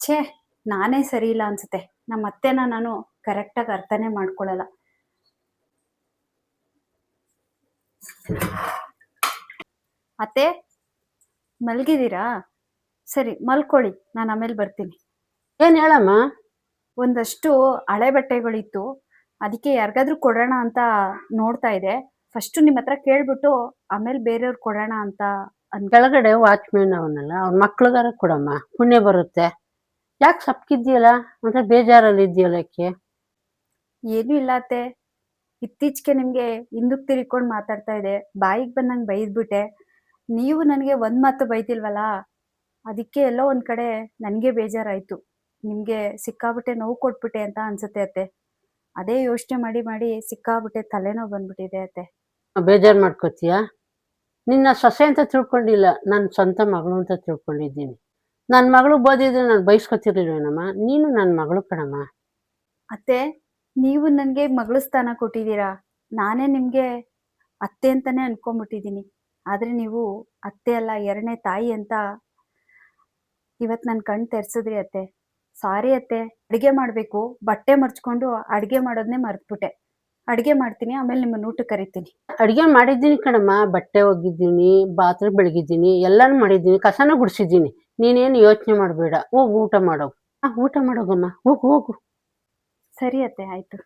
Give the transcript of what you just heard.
ಛೇ, ನಾನೇ ಸರಿ ಇಲ್ಲ ಅನ್ಸುತ್ತೆ. ನಮ್ಮ ಅತ್ತೆನ ನಾನು ಕರೆಕ್ಟಾಗಿ ಅರ್ಥನೇ ಮಾಡ್ಕೊಳಲ್ಲ. ಅತ್ತೆ, ಮಲ್ಗಿದ್ದೀರಾ? ಸರಿ ಮಲ್ಕೊಳ್ಳಿ, ನಾನು ಆಮೇಲೆ ಬರ್ತೀನಿ. ಏನ್ ಹೇಳಮ್ಮ? ಒಂದಷ್ಟು ಹಳೆ ಬಟ್ಟೆಗಳಿತ್ತು, ಅದಕ್ಕೆ ಯಾರಿಗಾದ್ರೂ ಕೊಡೋಣ ಅಂತ ನೋಡ್ತಾ ಇದೆ. ಫಸ್ಟ್ ನಿಮ್ಮ ಹತ್ರ ಕೇಳ್ಬಿಟ್ಟು ಆಮೇಲೆ ಬೇರೆಯವ್ರು ಕೊಡೋಣ ಅಂತ ಕೆಳಗಡೆ ವಾಚ್ಮೆನ್ ಅವನಲ್ಲ, ಅವ್ರ ಮಕ್ಳಿಗಾರ ಕೊಡಮ್ಮ, ಪುಣ್ಯ ಬರುತ್ತೆ. ಯಾಕೆ ಸಪ್ಕಿದ್ಯಲ್ಲ ಮತ್ತೆ ಬೇಜಾರಲ್ಲಿ ಇದೆಯಲ್ಲಕ್ಕೆ? ಏನೂ ಇಲ್ಲ ಅತ್ತೆ. ಇತ್ತೀಚೆಗೆ ನಿಮಗೆ ಹಿಂದಕ್ಕೆ ತಿರ್ಕೊಂಡು ಮಾತಾಡ್ತಾ ಇದೆ, ಬಾಯಿಗೆ ಬಂದಂಗೆ ಬೈದ್ಬಿಟ್ಟೆ. ನೀವು ನನಗೆ ಒಂದು ಮಾತು ಬೈತಿಲ್ವಲ್ಲ, ಅದಕ್ಕೆ ಎಲ್ಲೋ ಒಂದು ಕಡೆ ನನಗೆ ಬೇಜಾರಾಯಿತು. ನಿಮಗೆ ಸಿಕ್ಕಾಬಿಟ್ಟೆ ನೋವು ಕೊಟ್ಬಿಟ್ಟೆ ಅಂತ ಅನ್ಸುತ್ತೆ ಅತ್ತೆ. ಅದೇ ಯೋಚನೆ ಮಾಡಿ ಮಾಡಿ ಸಿಕ್ಕಾಬಿಟ್ಟೆ ತಲೆನೋವು ಬಂದ್ಬಿಟ್ಟಿದೆ ಅತ್ತೆ. ಬೇಜಾರು ಮಾಡ್ಕೋತೀಯ? ನಿನ್ನ ಸೊಸೆ ಅಂತ ತಿಳ್ಕೊಂಡಿಲ್ಲ, ನನ್ನ ಸ್ವಂತ ಮಗಳು ಅಂತ ತಿಳ್ಕೊಂಡಿದ್ದೀನಿ. ನನ್ನ ಮಗಳು ಬೋದಿದ್ರೆ ನಾನು ಬಯಸ್ಕೊತಿರ್ಲಿಲ್ವೇನಮ್ಮ? ನೀನು ನನ್ನ ಮಗಳು ಕಣಮ್ಮ. ಅತ್ತೆ, ನೀವು ನನಗೆ ಮಗಳ ಸ್ಥಾನ ಕೊಟ್ಟಿದ್ದೀರಾ. ನಾನೇ ನಿಮಗೆ ಅತ್ತೆ ಅಂತಾನೆ ಅನ್ಕೊಂಡ್ಬಿಟ್ಟಿದ್ದೀನಿ. ಆದರೆ ನೀವು ಅತ್ತೆ ಅಲ್ಲ, ಎರಡನೇ ತಾಯಿ ಅಂತ ಇವತ್ತು ನನ್ನ ಕಣ್ಣು ತೆರೆಸಿದ್ರಿ ಅತ್ತೆ. ಸಾರಿ ಅತ್ತೆ. ಅಡುಗೆ ಮಾಡಬೇಕು, ಬಟ್ಟೆ ಮರ್ಚ್ಕೊಂಡು ಅಡುಗೆ ಮಾಡೋದನ್ನೇ ಮರೆತುಬಿಟ್ಟೆ. ಅಡುಗೆ ಮಾಡ್ತೀನಿ, ಆಮೇಲೆ ನಿಮ್ಮನ್ನು ಊಟಕ್ಕೆ ಕರಿತೀನಿ. ಅಡುಗೆ ಮಾಡಿದ್ದೀನಿ ಕಣಮ್ಮ, ಬಟ್ಟೆ ಒಗಿದ್ದೀನಿ, ಪಾತ್ರೆ ಬೆಳಗಿದ್ದೀನಿ, ಎಲ್ಲಾನು ಮಾಡಿದ್ದೀನಿ, ಕಸನೂ ಗುಡಿಸಿದ್ದೀನಿ. ನೀನೇನು ಯೋಚನೆ ಮಾಡಬೇಡ, ಹೋಗು ಊಟ ಮಾಡೋಗು. ಊಟ ಮಾಡೋಗಮ್ಮ, ಹೋಗು ಹೋಗು. ಸರಿ ಅತ್ತೆ, ಆಯಿತು.